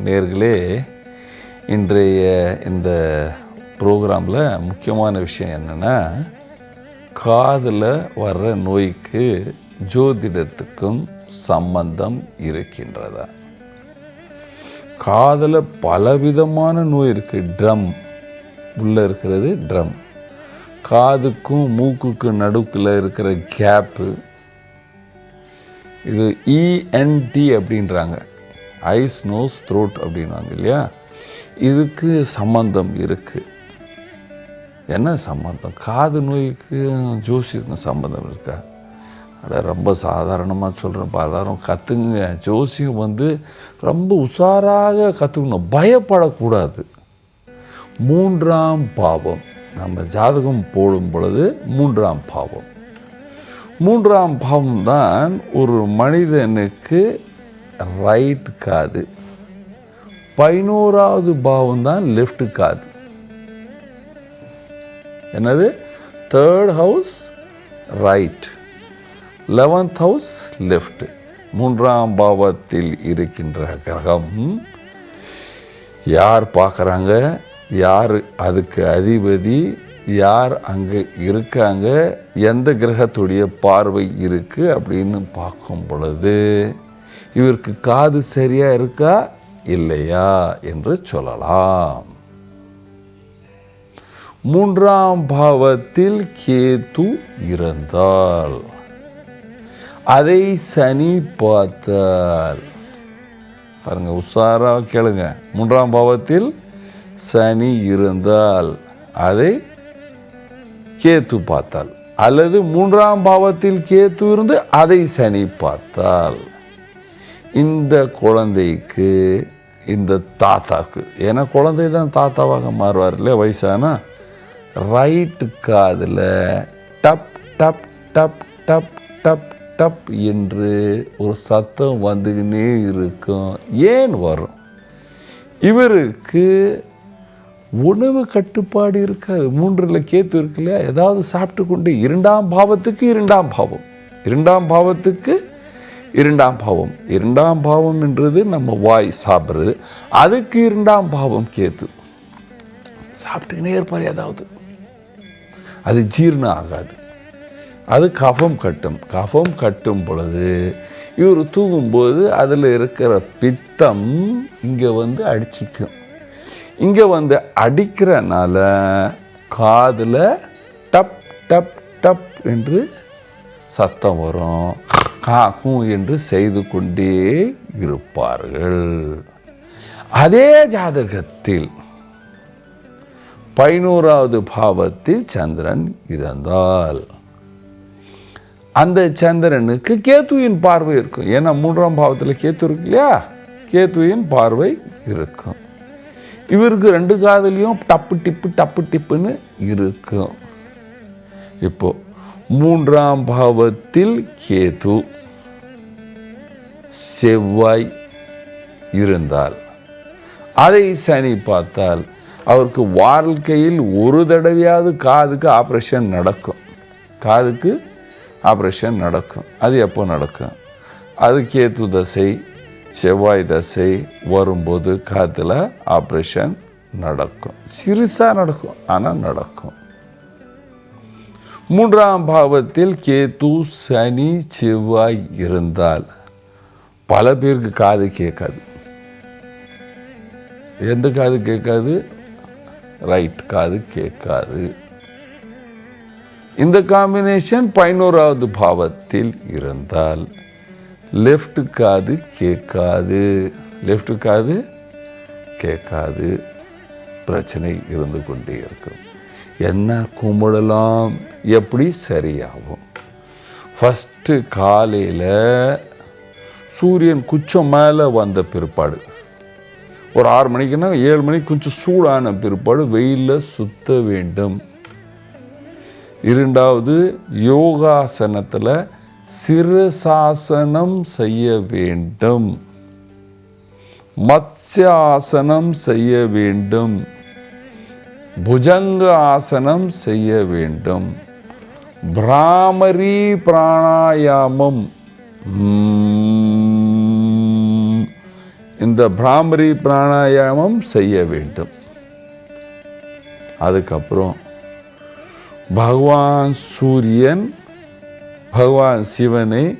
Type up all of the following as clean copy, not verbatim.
நேயர்களே, இன்றைய இந்த ப்ரோக்ராமில் முக்கியமான விஷயம் என்னென்னா, காதில் வர்ற நோய்க்கு ஜோதிடத்துக்கும் சம்பந்தம் இருக்கின்றதா? காதில் பலவிதமான நோய் இருக்குது. ட்ரம் உள்ளே இருக்கிறது ட்ரம், காதுக்கும் மூக்குக்கு நடுக்கில் இருக்கிற கேப்பு, இது இஎன்டி அப்படின்றாங்க, ஐஸ் நோஸ் த்ரோட் அப்படின்வாங்க இல்லையா, இதுக்கு சம்பந்தம் இருக்குது. என்ன சம்பந்தம்? காது நோய்க்கு ஜோசியத்துக்கும் சம்பந்தம் இருக்கா? ரொம்ப சாதாரணமாக சொல்கிறேன், எல்லாரும் கற்றுங்க. ஜோசியம் ரொம்ப உஷாராக கற்றுக்கணும், பயப்படக்கூடாது. 3ஆம் பாவம், நம்ம ஜாதகம் போடும் பொழுது 3ஆம் பாவம், 3ஆம் பாவம் தான் ஒரு மனிதனுக்கு ரைட் காது, 11ஆவது பாவம் தான் லெஃப்ட் காது. என்னது? 3rd house right, 11th house left. 3ஆம் பாவத்தில் இருக்கின்ற கிரகம் யார் பார்க்குறாங்க, யார் அதுக்கு அதிபதி, யார் அங்கே இருக்காங்க, எந்த கிரகத்துடைய பார்வை இருக்குது அப்படின்னு பார்க்கும் பொழுது இவருக்கு காது சரியாக இருக்கா இல்லையா என்று சொல்லலாம். 3ஆம் பாவத்தில் கேது இருந்தால் அதை சனி பார்த்தால், பாருங்க உஷாராக கேளுங்க, 3ஆம் பாவத்தில் சனி இருந்தால் அதை கேத்து பார்த்தால், அல்லது 3ஆம் பாவத்தில் கேத்து இருந்து அதை சனி பார்த்தால், இந்த குழந்தைக்கு, இந்த தாத்தாக்கு, ஏன்னா குழந்தை தான் தாத்தாவாக மாறுவார் இல்லையா வயசானா, ரைட்டு காதில் டப் டப் டப் டப் டப் டப் என்று ஒரு சத்தம் வந்துக்கினே இருக்கும். ஏன் வரும்? இவருக்கு உணவு கட்டுப்பாடு இருக்காது. 3ல் கேத்து இருக்கு இல்லையா, ஏதாவது சாப்பிட்டு கொண்டு, 2ஆம் பாவத்துக்கு 2ஆம் பாவம், 2ஆம் பாவத்துக்கு 2ஆம் பாவம், 2ஆம் பாவம் என்றது நம்ம வாய் சாப்பிட்றது, அதுக்கு 2ஆம் பாவம் கேத்து. சாப்பிட்டுக்கினே இருப்பார், ஏதாவது அது ஜீரணம் ஆகாது, அது கஃபம் கட்டும். கஃபம் கட்டும் பொழுது இவர் தூங்கும்போது அதில் இருக்கிற பித்தம் இங்கே அடிச்சிக்கும். இங்கே அடிக்கிறனால காதில் டப் டப் டப் என்று சத்தம் வரும், காக்கும் என்று செய்து கொண்டே இருப்பார்கள். அதே ஜாதகத்தில் 11ஆவது பாவத்தில் சந்திரன் இருந்தால் அந்த சந்திரனுக்கு கேத்துவின் பார்வை இருக்கும். ஏன்னா 3ஆம் பாவத்தில் கேத்து இருக்கு இல்லையா, கேத்துவின் பார்வை இருக்கும். இவருக்கு 2 காதுலையும் டப்பு டிப்பு டப்பு டிப்புன்னு இருக்கும். இப்போ 3ஆம் பாவத்தில் கேது செவ்வாய் இருந்தால் அதை சனி பார்த்தால் அவருக்கு வாழ்க்கையில் ஒரு தடவையாவது காதுக்கு ஆப்ரேஷன் நடக்கும். காதுக்கு ஆப்ரேஷன் நடக்கும். அது எப்போ நடக்கும்? அது கேது தசை செவ்வாய் தசை வரும்போது காதில் ஆப்ரேஷன் நடக்கும். சிறுசாக நடக்கும், ஆனால் நடக்கும். 3ஆம் பாவத்தில் கேது சனி செவ்வாய் இருந்தால் பல பேருக்கு காது கேட்காது. எந்த காது கேட்காது? ரைட் காது கேட்காது. இந்த காம்பினேஷன் 11ஆவது பாவத்தில் இருந்தால் லெஃப்ட் காது கேட்காது. லெஃப்ட் காது கேட்காது, பிரச்சனை இருந்து கொண்டே இருக்கும். என்ன கும்பிடலாம், எப்படி சரியாகும்? ஃபஸ்ட்டு காலையில் சூரியன் குச்சம் மேலே வந்த பிற்பாடு, ஒரு 6 மணிக்குன்னா 7 மணிக்கு கொஞ்சம் சூடான பிற்பாடு வெயிலில் சுத்த வேண்டும். 2வது யோகாசனத்தில் சிரசாசனம் செய்ய வேண்டும், மத்ஸ்யாசனம் செய்ய வேண்டும், புஜங்க ஆசனம் செய்ய வேண்டும், பிராமரி பிராணாயாமம் இந்த பிராமரி பிராணாயாமம் செய்ய வேண்டும். அதுக்கப்புறம் பகவான் சூரியன், பகவான் சிவனை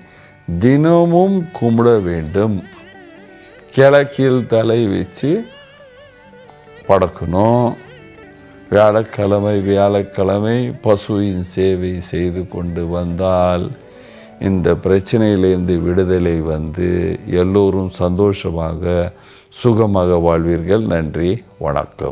தினமும் கும்பிட வேண்டும். கிழக்கில் தலை வச்சு படக்கணும். வியாழக்கிழமை பசுவின் சேவை செய்து கொண்டு வந்தால் இந்த பிரச்சனையிலிருந்து விடுதலை வந்து எல்லோரும் சந்தோஷமாக சுகமாக வாழ்வீர்கள். நன்றி, வணக்கம்.